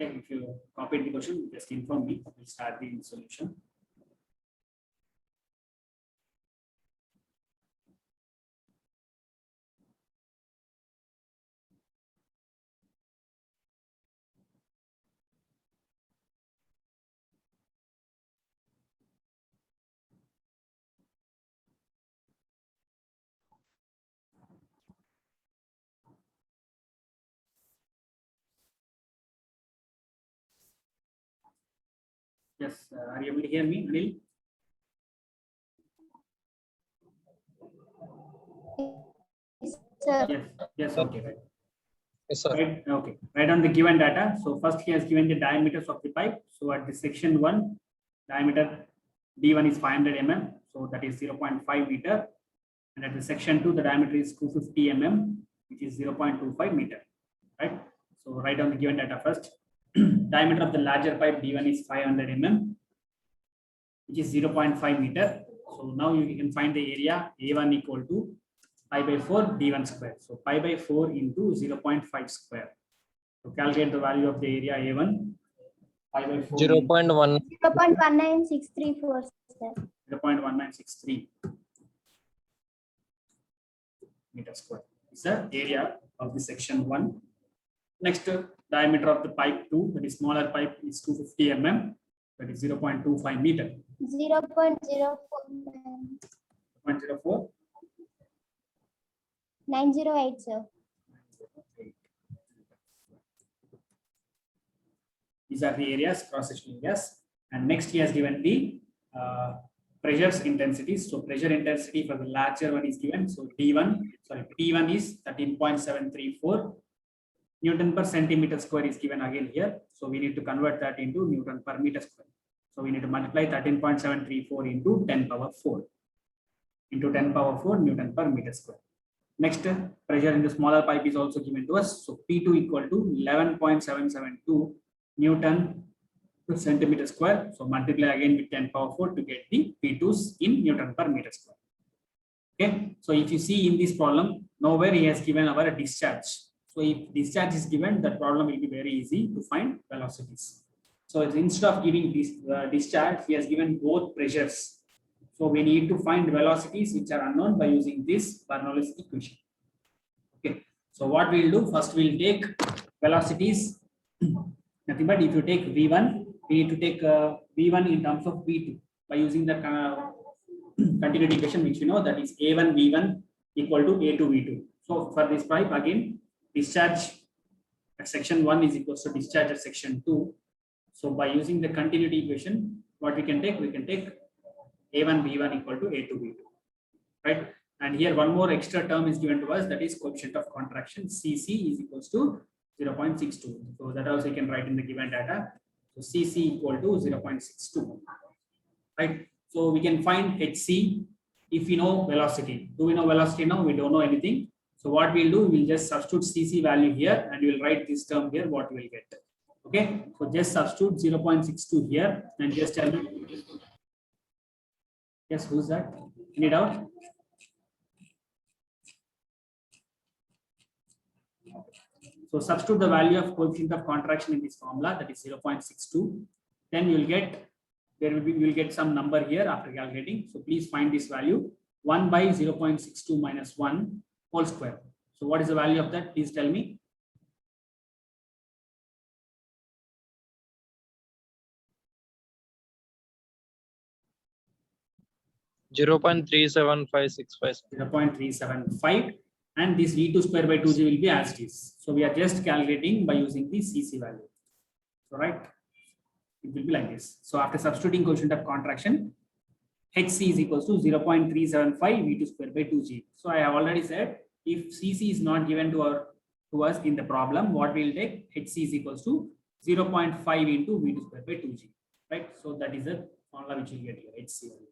Okay, if you copied the question, just inform me. We'll start the solution. Yes, are you able to hear me, Anil? Sir. Yes, okay, right. Yes, sir. Right, okay. Right on the given data. So first he has given the diameters of the pipe. So at the section 1, diameter D1 is 500 mm. So that is 0.5 meter. And at the section 2, the diameter is 250 mm, which is 0.25 meter. Right. So write down the given data first. Diameter of the larger pipe D1 is 500 mm, which is 0.5 meter. So now you can find the area A1 equal to pi by 4 D1 square. So pi by 4 into 0.5 square. So calculate the value of the area A1. Pi by 4 0.1. 0.19634, sir. 0.1963 meter square. Is the area of the section 1. Next, diameter of the pipe 2, that is smaller pipe, is 250 mm, that is 0.25 meter. 0.04. 0.04. 908, sir. These are the areas, cross-sectional areas. And next, he has given the pressures intensities. So pressure intensity for the larger one is given. So T1 is 13.734 Newton per centimeter square is given again here. So we need to convert that into Newton per meter square. So we need to multiply 13.734 into 10 power 4 into 10 power 4 Newton per meter square. Next, pressure in the smaller pipe is also given to us. So P2 equal to 11.772 Newton per centimeter square. So multiply again with 10 power 4 to get the P2s in Newton per meter square. Okay. So if you see in this problem, nowhere he has given our discharge. So if discharge is given, that problem will be very easy to find velocities. So instead of giving this discharge, he has given both pressures. So we need to find velocities which are unknown by using this Bernoulli's equation. Okay. So what we'll do, first we'll take velocities. Nothing but if you take V1, we need to take V1 in terms of V2 by using the continuity equation, which we know, that is A1 V1 equal to A2 V2. So for this pipe, again, discharge at section 1 is equal to discharge at section 2. So by using the continuity equation, what we can take A1 V1 equal to A2 V2, right? And here one more extra term is given to us, that is coefficient of contraction. CC is equals to 0.62. So that also you can write in the given data. So CC equal to 0.62, right? So we can find HC if we know velocity. Do we know velocity now? We don't know anything. So what we'll do, we'll just substitute CC value here and we'll write this term here, what we'll get. Okay, so just substitute 0.62 here and just tell me. Yes, who's that? Any doubt? So substitute the value of coefficient of contraction in this formula, that is 0.62. Then you'll get, you'll get some number here after calculating. So please find this value, 1 by 0.62 minus 1 whole square. So what is the value of that? Please tell me. .37565. 0.375, and this V2 square by 2G will be as it is. So we are just calculating by using the CC value. So right, it will be like this. So after substituting coefficient of contraction, HC is equals to 0.375 V2 square by 2G. So I have already said, if CC is not given to us in the problem, what we'll take, HC is equals to 0.5 into V2 square by 2G, right? So that is the formula which we get here, HC value.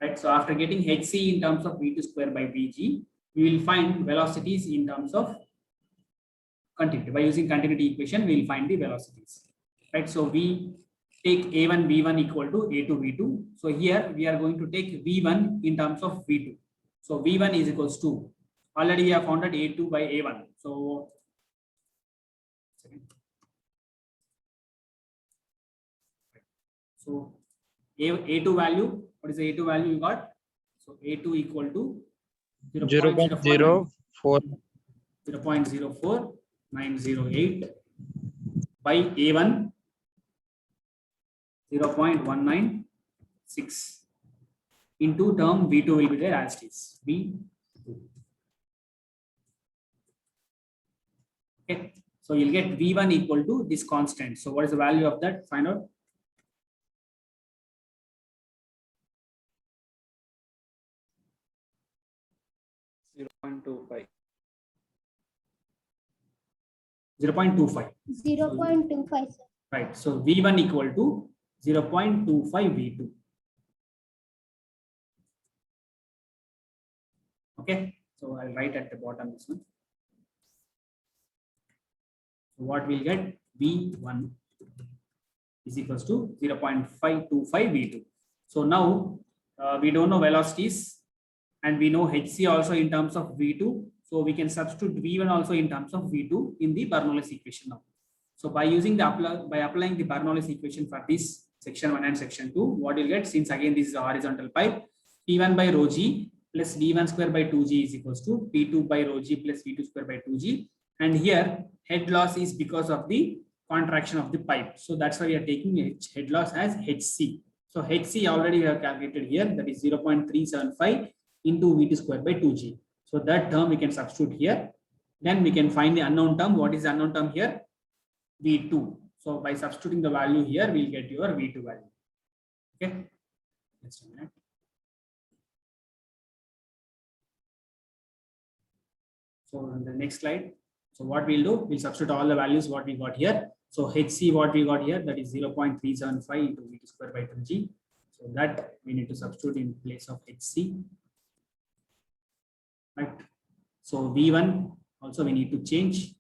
Right. So after getting HC in terms of V2 square by VG, we will find velocities in terms of continuity. By using continuity equation, we will find the velocities. Right. So we take A1 V1 equal to A2 V2. So here we are going to take V1 in terms of V2. So V1 is equals to, already we have found that A2 by A1. So So A2 value, what is the A2 value you got? So A2 equal to 0.04. 0.04908 by A1 0.196 into term V2 will be there as it is. V2. Okay. So you'll get V1 equal to this constant. So what is the value of that? Find out. .25. 0.25. 0.25, sir. Right. So V1 equal to 0.25 V2. Okay. So I'll write at the bottom this one. So what we'll get? V1 is equals to 0.525 V2. So now we don't know velocities and we know HC also in terms of V2. So we can substitute V1 also in terms of V2 in the Bernoulli's equation now. So by using the applying the Bernoulli's equation for this section 1 and section 2, what you'll get, since again this is a horizontal pipe, P1 by rho g plus V1 square by 2g is equals to P2 by rho g plus V2 square by 2g. And here head loss is because of the contraction of the pipe. So that's why we are taking head loss as HC. So HC already we have calculated here, that is 0.375 into V2 square by 2g. So that term we can substitute here. Then we can find the unknown term. What is the unknown term here? V2. So by substituting the value here, we'll get your V2 value. Okay. Just a minute. So on the next slide. So what we'll do, we'll substitute all the values what we got here. So HC what we got here, that is 0.375 into V2 square by 2g. So that we need to substitute in place of HC. Right. So V1 also we need to change.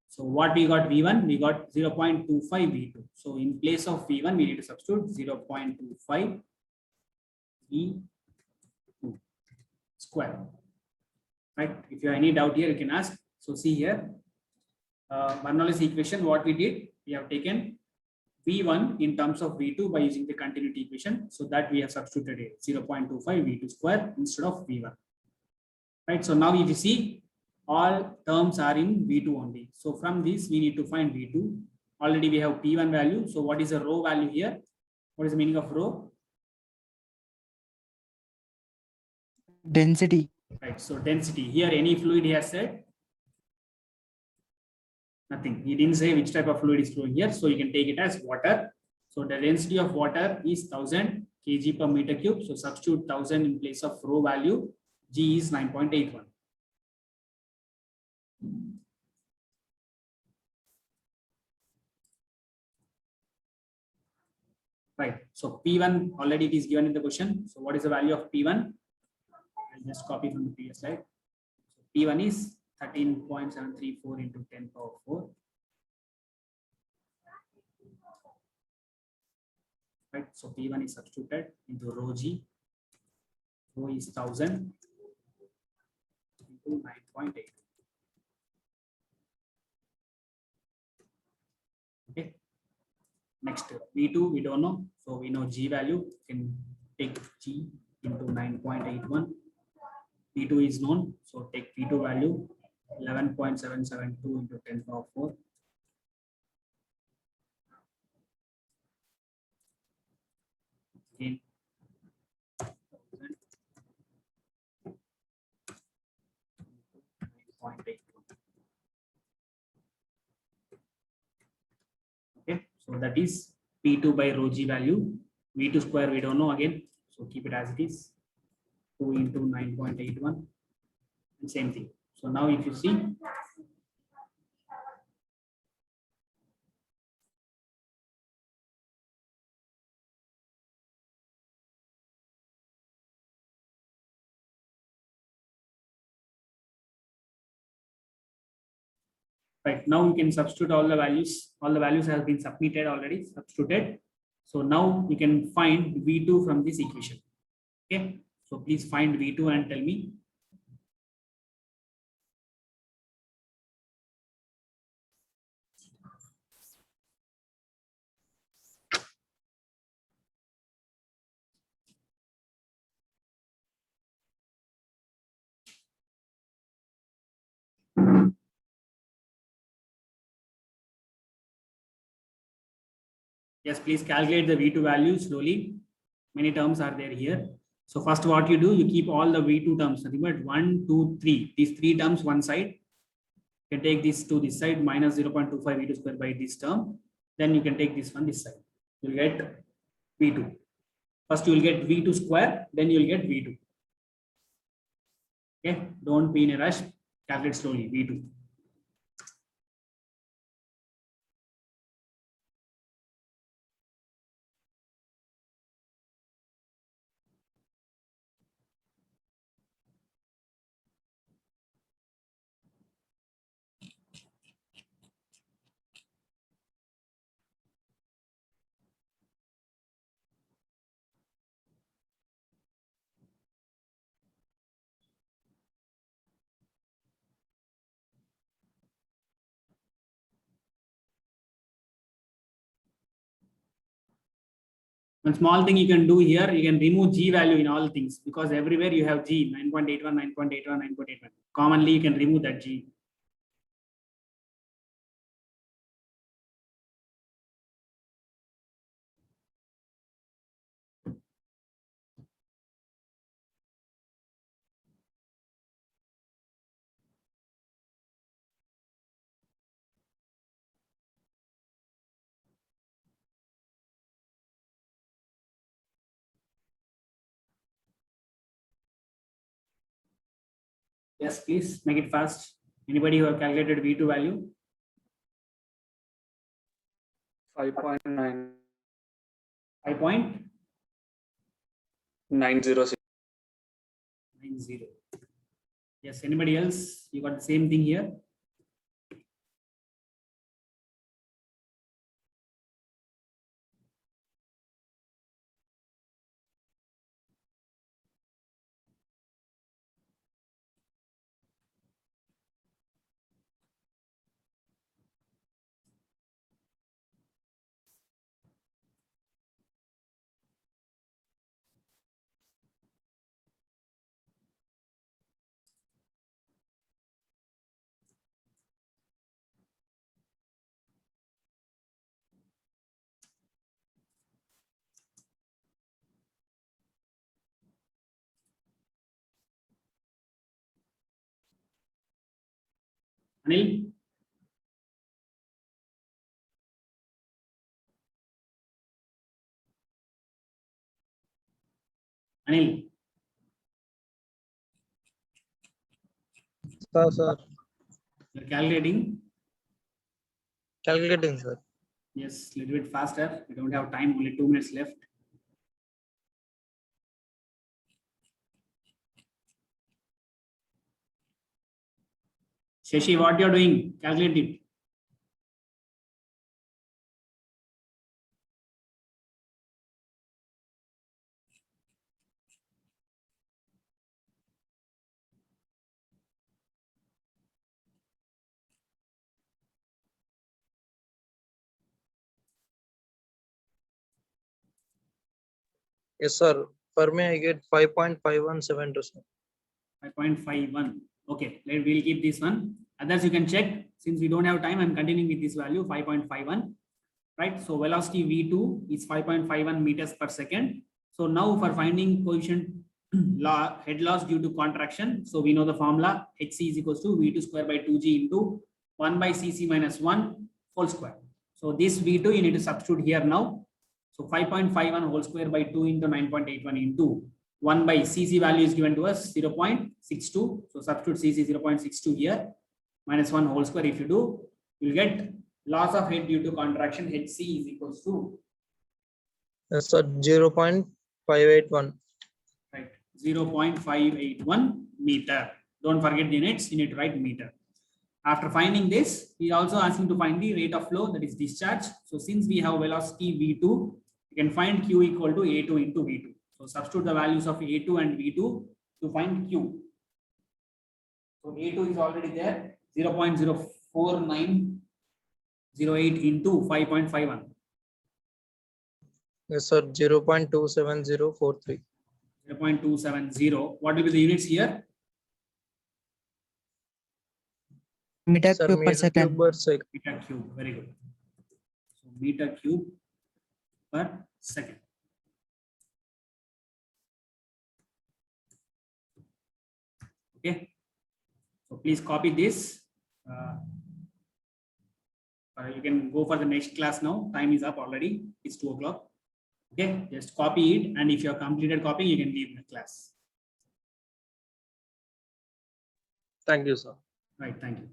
So what we got V1, we got 0.25 V2. So in place of V1, we need to substitute 0.25 V2 square. Right. If you have any doubt here, you can ask. So see here, Bernoulli's equation, what we did, we have taken V1 in terms of V2 by using the continuity equation. So that we have substituted it 0.25 V2 square instead of V1. Right. So now if you see, all terms are in V2 only. So from this, we need to find V2. Already we have P1 value. So what is the rho value here? What is the meaning of rho? Density. Right. So density. Here, any fluid he has said? Nothing. He didn't say which type of fluid is flowing here. So you can take it as water. So the density of water is 1000 kg per meter cube. So substitute 1000 in place of rho value. G is 9.81. Right. So P1 already it is given in the question. So what is the value of P1? I'll just copy from the previous slide. So P1 is 13.734 into 10 power 4. Right. So P1 is substituted into rho g. Rho is 1000 into 9.8. Okay. Next, V2 we don't know, so we know G value. You can take G into 9.81. V2 is known, so take V2 value 11.772 into 10 power 4. Again, 9.81. Okay, so that is P2 by rho g value. V2 square we don't know again, so keep it as it is. 2 into 9.81 and same thing. So now if you see, right, now you can substitute all the values. All the values have been submitted already, substituted. So now you can find V2 from this equation. Okay, so please find V2 and tell me. Yes, please calculate the V2 value slowly. Many terms are there here. So first what you do, you keep all the V2 terms, nothing but 1, 2, 3. These three terms one side. You can take this to this side, minus 0.25 V2 square by this term. Then you can take this one this side. You'll get V2. First you will get V2 square, then you will get V2. Okay, don't be in a rush. Calculate slowly, V2. One small thing you can do here, you can remove G value in all things because everywhere you have G, 9.81, 9.81, 9.81. Commonly, you can remove that G. Yes, please make it fast. Anybody who have calculated V2 value? 5.9. 5.90. 906. Yes, anybody else? You got the same thing here? Anil? Anil? Sir. You're calculating? Calculating, sir. Yes, little bit faster. We don't have time, only 2 minutes left. Shashi, what you're doing? Calculate it. Yes, sir. For me, I get 5.5172, sir. 5.51. Okay, we'll keep this one. Others you can check. Since we don't have time, I'm continuing with this value 5.51. Right. So velocity V2 is 5.51 meters per second. So now for finding coefficient head loss due to contraction. So we know the formula HC is equals to V2 square by 2G into 1 by CC minus 1 whole square. So this V2 you need to substitute here now. So 5.51 whole square by 2 into 9.81 into 1 by CC value is given to us 0.62. So substitute CC 0.62 here minus 1 whole square. If you do, you'll get loss of head due to contraction HC is equals to Yes, sir. 0.581. right 0.581 meter. Don't forget the units, you need to write meter. After finding this, we are also asking to find the rate of flow, that is discharge. So since we have velocity V2, you can find Q equal to A2 into V2. So substitute the values of A2 and V2 to find Q. So A2 is already there, 0.04908 into 5.51. Yes, sir. 0.27043. 0.270. What will be the units here? Meter Sir, cube per meter second. cube per second. Meter cube. Very good. So meter cube per second. Okay. So please copy this. You can go for the next class now. Time is up already. It's 2 o'clock. Okay, just copy it, and if you have completed copying, you can leave the class. Thank you, sir. Right, thank you.